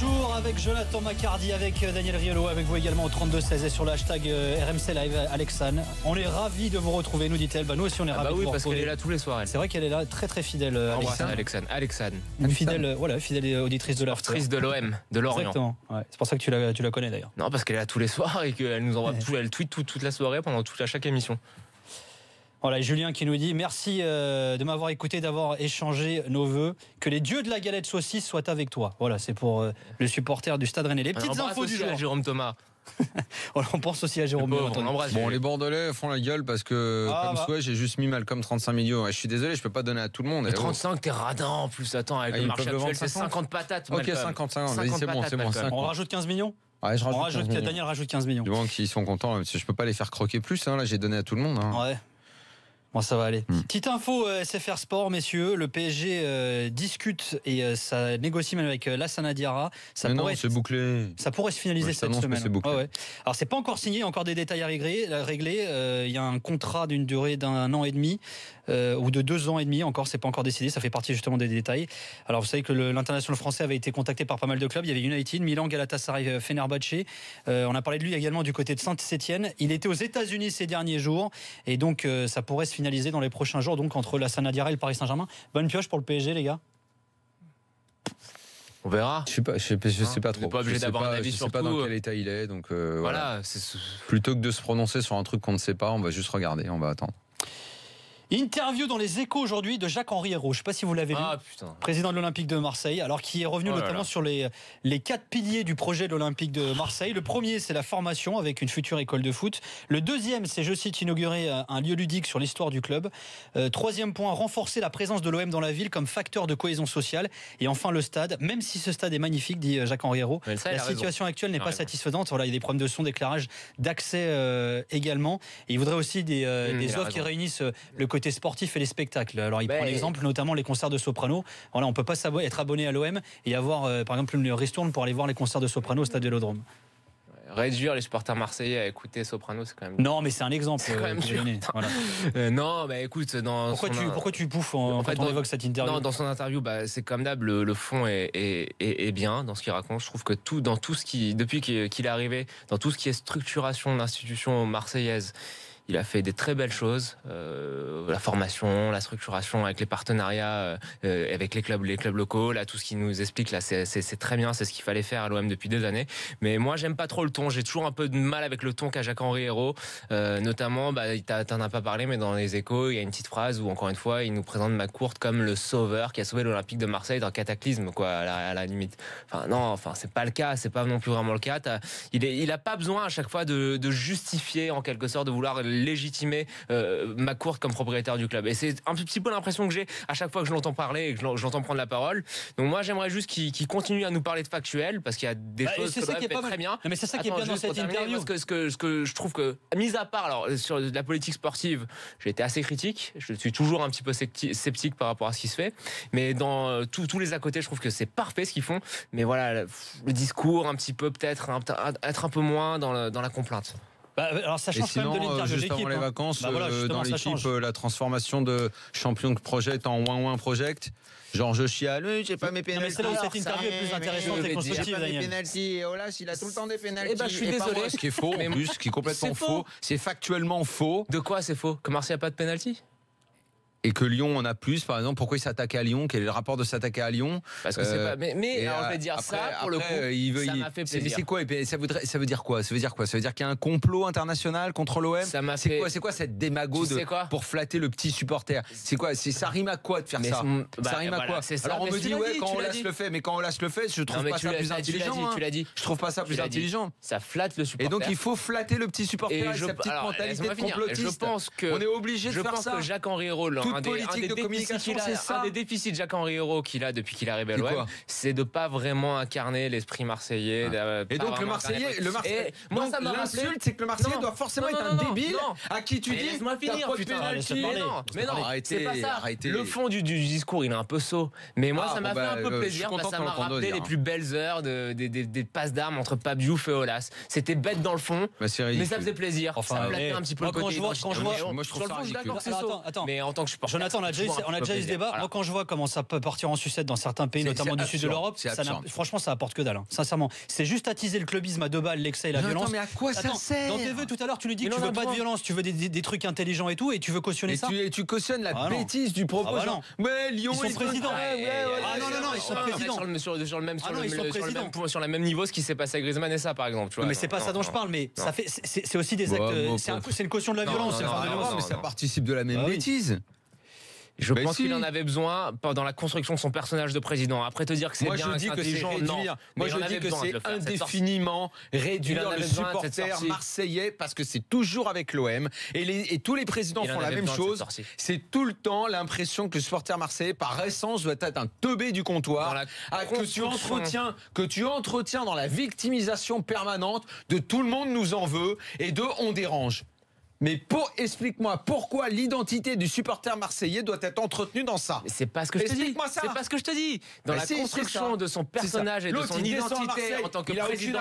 Bonjour avec Jonathan Macardy, avec Daniel Riolo, avec vous également au 32-16 et sur le hashtag RMC Live, Alexane. On est ravis de vous retrouver, nous dit-elle. Nous aussi on est ravis de vous retrouver. Parce qu'elle est là tous les soirs. C'est vrai qu'elle est là, très très fidèle. Alexane. Une fidèle auditrice de l'heure. Auditrice de l'OM, de Lorient. Exactement. Ouais. C'est pour ça que tu la connais d'ailleurs. Non, parce qu'elle est là tous les soirs et qu'elle nous envoie elle tweet toute la soirée pendant chaque émission. Voilà, et Julien qui nous dit merci de m'avoir écouté, d'avoir échangé nos vœux. Que les dieux de la galette saucisse soient avec toi. Voilà, c'est pour le supporter du Stade Rennais. Les petites infos du jour. À Jérôme Thomas. On pense aussi à Jérôme Thomas. Bon, les Bordelais font la gueule parce que comme souhait, j'ai juste mis Malcolm 35 millions. Je suis désolé, je peux pas donner à tout le monde. Mais 35, t'es radin en plus. Attends, avec le marché actuel, c'est 50 patates. Ok, 55, c'est bon. 50. On rajoute 15 millions. Ouais, Daniel rajoute 15 millions. Du moment qu'ils sont contents, je peux pas les faire croquer plus. Là, j'ai donné à tout le monde. Ouais. Bon, ça va aller. Petite info SFR Sport, messieurs. Le PSG discute et ça négocie même avec Lassana Diarra. C'est bouclé. Ça pourrait se finaliser cette semaine. C'est bouclé. Ouais. Alors, c'est pas encore signé, il y a encore des détails à régler. Il y a un contrat d'une durée d'1 an et demi ou de 2 ans et demi. Encore, c'est pas encore décidé. Ça fait partie justement des détails. Alors, vous savez que l'international français avait été contacté par pas mal de clubs. Il y avait United, Milan, Galatasaray, Fenerbahçe. On a parlé de lui également du côté de Saint-Étienne. Il était aux États-Unis ces derniers jours et donc ça pourrait se finaliser dans les prochains jours, donc entre Lassana Diarra et le Paris Saint-Germain. Bonne pioche pour le PSG, les gars. On verra. Je sais pas trop. On n'est pas obligé d'avoir un avis sur tout. Je sais pas dans quel état il est, donc voilà. Plutôt que de se prononcer sur un truc qu'on ne sait pas, on va juste regarder, on va attendre. Interview dans les Échos aujourd'hui de Jacques-Henri Hérault. Je ne sais pas si vous l'avez lu. Président de l'Olympique de Marseille, alors qui est revenu notamment sur les 4 piliers du projet de l'Olympique de Marseille. Le premier, c'est la formation avec une future école de foot. Le deuxième, c'est, je cite, inaugurer un lieu ludique sur l'histoire du club. Troisième point, renforcer la présence de l'OM dans la ville comme facteur de cohésion sociale. Et enfin, le stade. Même si ce stade est magnifique, dit Jacques-Henri Hérault, la situation actuelle n'est pas satisfaisante. Voilà, il y a des problèmes de son, d'éclairage, d'accès également. Et il voudrait aussi des offres qui réunissent le côté sportif et les spectacles. Alors il prend l'exemple notamment les concerts de soprano. Voilà, on peut pas être abonné à l'OM et avoir par exemple une ristourne pour aller voir les concerts de soprano au stade Vélodrome. Réduire les supporters marseillais à écouter soprano, c'est quand même... Non, mais c'est un exemple. C'est quand même dur. Voilà. Non, mais écoute... Pourquoi tu bouffes quand on évoque cette interview? Non, dans son interview, c'est comme d'hab, le fond est bien dans ce qu'il raconte. Je trouve que dans tout ce qui... Depuis qu'il est arrivé, dans tout ce qui est structuration d'institutions marseillaises, il a fait des très belles choses, la formation, la structuration avec les partenariats avec les clubs locaux, là tout ce qu'il nous explique là, c'est très bien, c'est ce qu'il fallait faire à l'OM depuis des années. Mais moi j'aime pas trop le ton, j'ai toujours un peu de mal avec le ton qu'a Jacques-Henri Hérault, notamment, t'en as pas parlé, mais dans les Échos, il y a une petite phrase où encore une fois il nous présente McCourt comme le sauveur qui a sauvé l'Olympique de Marseille d'un cataclysme, quoi, à la limite. C'est pas le cas, c'est pas non plus vraiment le cas. Il a pas besoin à chaque fois de justifier en quelque sorte, de vouloir légitimer McCourt comme propriétaire du club. Et c'est un petit peu l'impression que j'ai à chaque fois que je l'entends parler et que je l'entends prendre la parole. Donc moi j'aimerais juste qu'il continue à nous parler de factuel, parce qu'il y a des choses qui fait très bien. Non, mais c'est ça qui est bien dans cette interview. Ce que je trouve que, mis à part, alors sur la politique sportive, j'ai été assez critique, je suis toujours un petit peu sceptique par rapport à ce qui se fait, mais dans tous les à côté, je trouve que c'est parfait ce qu'ils font, mais voilà, le discours un petit peu peut-être être un peu moins dans la complainte. Alors ça change quand même de l'interview. Juste avant les vacances, dans l'équipe, la transformation de champion project en win-win project. Genre je chiale, j'ai pas mes pénaltys. C'est là où cette interview est plus intéressante et constructive. J'ai pas mes pénaltys. Et Olas, il a tout le temps des pénaltys. Je suis désolé. Ce qui est faux en plus, ce qui est complètement faux. C'est factuellement faux. De quoi c'est faux? Que Marseille a pas de pénalty? Et que Lyon en a plus, par exemple, pourquoi il s'attaque à Lyon? Quel est le rapport de s'attaquer à Lyon? Parce que c'est pas. Mais alors, je vais dire après, ça pour le coup. Ça m'a fait plaisir. Mais c'est quoi? Ça veut dire quoi? Ça veut dire quoi? Ça veut dire qu'il y a un complot international contre l'OM? C'est quoi cette démago pour flatter le petit supporter? C'est quoi? Ça rime à quoi de faire ça? Ça rime à quoi? Alors on me dit quand Olas le fait, mais quand Olas le fait, je trouve pas ça plus intelligent. Tu l'as dit. Je trouve pas ça plus intelligent. Ça flatte le supporter. Et donc il faut flatter le petit supporter avec sa petite mentalité de complotiste. Je pense que on est obligé de faire ça. Je pense que Jacques-Henri Hérault, un des déficits de Jacques-Henri Hérault qu'il a depuis qu'il est arrivé à l'OM, c'est de ne pas vraiment incarner l'esprit marseillais. Et donc le Marseillais, moi ça m'a l'insulte, c'est que le Marseillais doit forcément être un débile à qui tu dis laisse-moi finir, putain. Mais non, c'est pas ça. Le fond du discours, il est un peu sot. Mais moi ça m'a fait un peu plaisir parce que ça m'a rappelé les plus belles heures des passes d'armes entre Pape Diouf et Olas. C'était bête dans le fond, mais ça faisait plaisir. Ça me flattait un petit peu le côté. Moi je trouve ça ridicule. Mais en tant que Jonathan, on a déjà eu ce débat. Moi, quand je vois comment ça peut partir en sucette dans certains pays, notamment du sud de l'Europe, franchement, ça apporte que dalle. Sincèrement, c'est juste attiser le clubisme à 2 balles, l'excès et la violence. Mais à quoi ça sert? Dans tes vœux tout à l'heure, tu nous dis que tu veux pas de violence, tu veux des trucs intelligents et tout, et tu veux cautionner ça. Et tu cautionnes la bêtise du propos. Mais Lyon, ils sont présidents. Non, ils sont présidents. Sur le même niveau, ce qui s'est passé à Griezmann et ça, par exemple. Mais c'est pas ça dont je parle, mais c'est aussi des actes. C'est une caution de la violence. Mais ça participe de la même bêtise. Je pense qu'il en avait besoin dans la construction de son personnage de président. Après te dire que c'est bien, je dis que c'est réduire. Moi je dis que c'est indéfiniment réduire le supporter marseillais parce que c'est toujours avec l'OM et tous les présidents font la même chose. C'est tout le temps l'impression que le supporter marseillais par essence doit être un teubé du comptoir que tu entretiens dans la victimisation permanente de tout le monde nous en veut et de on dérange. Mais explique-moi pourquoi l'identité du supporter marseillais doit être entretenue dans ça. C'est pas ce que je te dis. C'est pas ce que je te dis. Dans la construction de son personnage et de son identité en tant que président,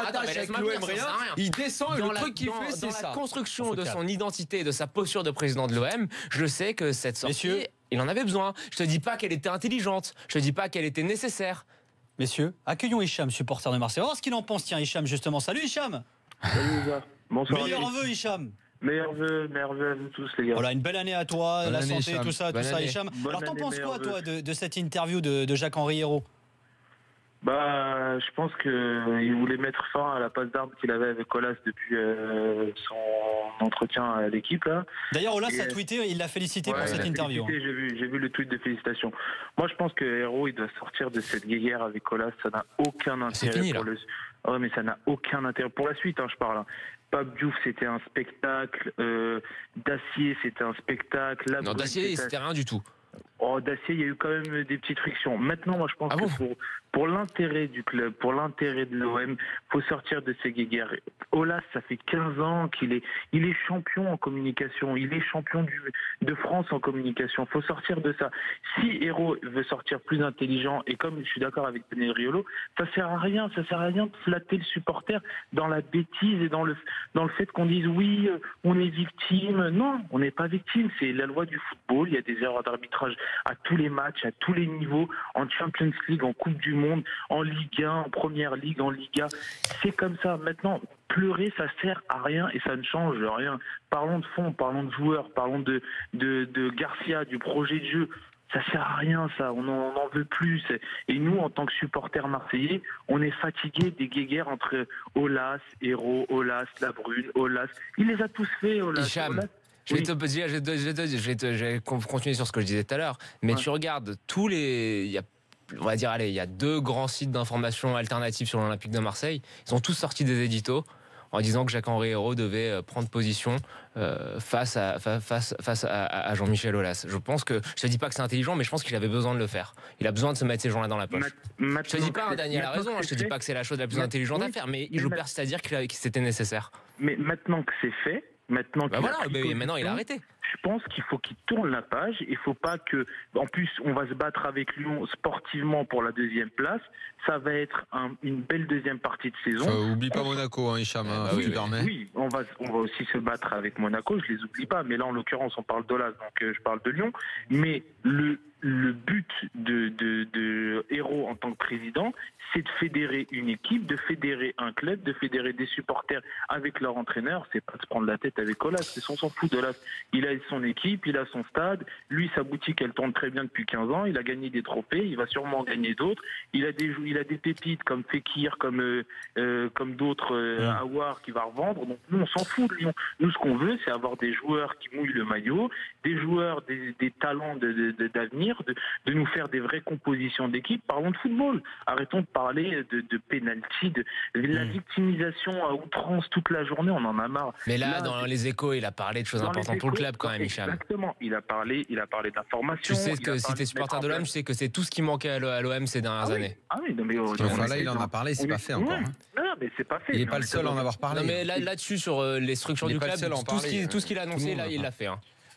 il descend et le truc qu'il fait, c'est ça. Dans la construction de son identité et de sa posture de président de l'OM, je sais que cette sortie, il en avait besoin. Je te dis pas qu'elle était intelligente. Je te dis pas qu'elle était nécessaire. Messieurs, accueillons Hicham, supporter de Marseille. On va voir ce qu'il en pense. Tiens, Hicham, justement. Salut Hicham. Bonsoir. Meilleur vœu, Hicham. Meilleurs vœux à vous tous, les gars. Voilà, une belle année à toi, la santé, tout ça, Hicham. Alors, t'en penses quoi, toi, de cette interview de Jacques-Henri Hérault? Je pense qu'il voulait mettre fin à la passe d'armes qu'il avait avec Olas depuis son entretien à l'équipe. D'ailleurs, Olas a tweeté, il l'a félicité pour cette interview. J'ai vu le tweet de félicitations. Moi, je pense que Hérault, il doit sortir de cette guéguerre avec Olas. Ça n'a aucun intérêt mais ça n'a aucun intérêt. Pour la suite, je parle. Pape Diouf, c'était un spectacle. Dacier, c'était un spectacle. Non, Dacier, c'était rien du tout. Dacier, il y a eu quand même des petites frictions. Maintenant, moi, je pense que pour l'intérêt du club, pour l'intérêt de l'OM, faut sortir de ces guéguerres. Olas, ça fait 15 ans qu'il est champion en communication. Il est champion de France en communication. Faut sortir de ça. Si Hérault veut sortir plus intelligent, et comme je suis d'accord avec Peneriolo, ça sert à rien de flatter le supporter dans la bêtise et dans le fait qu'on dise oui, on est victime. Non, on n'est pas victime. C'est la loi du football. Il y a des erreurs d'arbitrage à tous les matchs, à tous les niveaux, en Champions League, en Coupe du Monde, en Ligue 1, en Première Ligue, en Liga. C'est comme ça. Maintenant, pleurer, ça sert à rien et ça ne change rien. Parlons de fond, parlons de joueurs, parlons de Garcia, du projet de jeu. Ça sert à rien, ça. On n'en veut plus. Et nous, en tant que supporters marseillais, on est fatigués des guéguerres entre Olas, Hérault, Olas, Labrune, Olas. Il les a tous fait, Olas. Hicham. Je vais continuer sur ce que je disais tout à l'heure, mais tu regardes il y a 2 grands sites d'information alternatifs sur l'Olympique de Marseille. Ils ont tous sorti des éditos en disant que Jacques-Henri Hérault devait prendre position face à Jean-Michel Aulas. Je pense que, je te dis pas que c'est intelligent, mais je pense qu'il avait besoin de le faire. Il a besoin de se mettre ces gens-là dans la poche. Je te dis pas, Daniel a raison, je te dis pas que c'est la chose la plus intelligente à faire, mais je persiste à dire que c'était nécessaire. Mais maintenant que c'est fait, maintenant il a arrêté. Je pense qu'il faut qu'il tourne la page. Il faut pas que. En plus, on va se battre avec Lyon sportivement pour la 2e place. Ça va être une belle deuxième partie de saison. Oublie pas Monaco, Hicham. Oui, on va aussi se battre avec Monaco. Je les oublie pas. Mais là, en l'occurrence, on parle d'Olas, donc je parle de Lyon. Mais le but de Hérault en tant que président, c'est de fédérer une équipe, de fédérer un club, de fédérer des supporters avec leur entraîneur. C'est pas de se prendre la tête avec Olas. On s'en fout d'Olas. Il a son équipe, il a son stade. Lui, sa boutique, elle tourne très bien depuis 15 ans. Il a gagné des trophées. Il va sûrement en gagner d'autres. Il a des pépites comme Fekir, comme d'autres Aouar qui va revendre. Donc nous, on s'en fout de Lyon. Nous, ce qu'on veut, c'est avoir des joueurs qui mouillent le maillot, des joueurs, des talents d'avenir, de nous faire des vraies compositions d'équipe. Parlons de football. Arrêtons de parler de pénalty, de la victimisation à outrance toute la journée. On en a marre. Mais là, dans les Échos, il a parlé de choses importantes pour le club quand même, Hicham. Exactement. Il a parlé d'informations. Tu sais que si t'es supporter de l'OM, tu sais que c'est tout ce qui manquait à l'OM ces dernières années. Ah oui, non mais là, il en a parlé, c'est pas fait encore. Non, mais c'est pas fait. Il n'est pas le seul à en avoir parlé. Non, mais là-dessus, sur les structures du club, tout ce qu'il a annoncé, là, il l'a fait.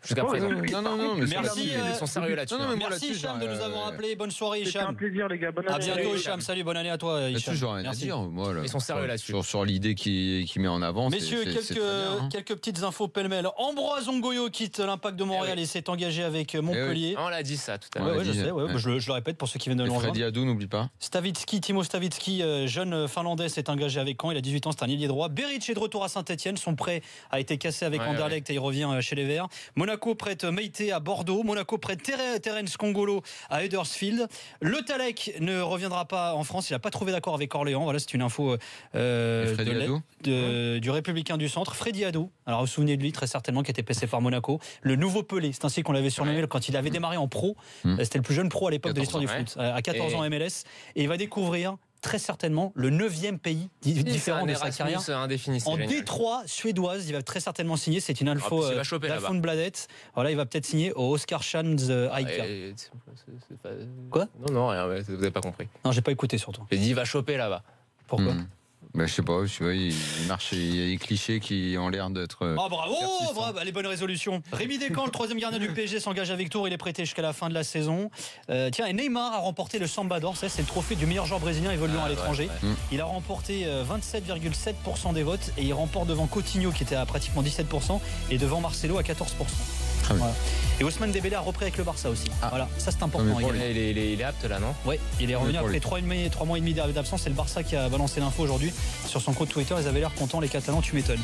Jusqu'à présent. Non, mais merci. Ils sont sérieux là-dessus. Merci Hicham de nous avoir appelé. Bonne soirée Hicham. C'était un plaisir les gars. Bonne année. À bientôt Hicham. Salut, bonne année à toi Hicham. Merci. Ils sont sérieux là-dessus. Sur l'idée qu'il met en avant. Messieurs, quelques petites infos pêle-mêle. Ambroise Ongoyo quitte l'Impact de Montréal et s'est engagé avec Montpellier. On l'a dit ça tout à l'heure. Je sais. Je le répète pour ceux qui viennent de nous rejoindre. Freddy Adu, n'oublie pas. Timo Stavitsky, jeune finlandais, s'est engagé avec Caen. Il a 18 ans, c'est un ailier droit. Beric est de retour à Saint-Etienne. Son prêt a été cassé avec Anderlecht et il revient chez les Verts. Monaco prête Meïté à Bordeaux. Monaco prête Terence Kongolo à Huddersfield. Le Talek ne reviendra pas en France. Il n'a pas trouvé d'accord avec Orléans. Voilà, c'est une info du Républicain du Centre. Freddy Adu. Alors vous vous souvenez de lui très certainement, qui était passé par Monaco. Le nouveau Pelé, c'est ainsi qu'on l'avait surnommé quand il avait démarré en pro. C'était le plus jeune pro à l'époque de l'histoire du foot. À 14 ans MLS. Et il va découvrir très certainement le 9e pays différent de sa carrière. En Détroit suédoise, il va très certainement signer. C'est une info d'Alphonse Bladette. Voilà, il va peut-être signer au Oscar Schanz Aika. Quoi ? Non, rien, vous n'avez pas compris. Non, j'ai pas écouté surtout. J'ai dit il va choper là-bas. Pourquoi ? Je sais pas, il marche, il y a des clichés qui ont l'air d'être. Bravo, les bonnes résolutions. Rémi Descamps, le 3e gardien du PSG, s'engage avec Tours. Il est prêté jusqu'à la fin de la saison. Et Neymar a remporté le Samba d'Or. C'est le trophée du meilleur joueur brésilien évoluant à l'étranger. Il a remporté 27,7% des votes et il remporte devant Coutinho qui était à pratiquement 17% et devant Marcelo à 14%. Voilà. Et Ousmane Dembélé a repris avec le Barça aussi. Voilà, ça c'est important. Il est apte là, non ? Oui, il est revenu après 3 mois et demi d'absence. C'est le Barça qui a balancé l'info aujourd'hui sur son compte Twitter. Ils avaient l'air contents, les Catalans, tu m'étonnes.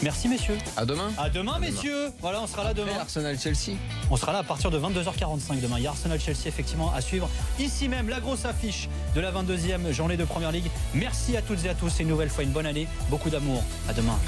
Merci messieurs. À demain. À demain messieurs. Voilà, on sera là demain. Arsenal-Chelsea. On sera là à partir de 22h45 demain. Il y a Arsenal-Chelsea effectivement à suivre. Ici même, la grosse affiche de la 22e journée de Première Ligue. Merci à toutes et à tous et une nouvelle fois une bonne année. Beaucoup d'amour. À demain.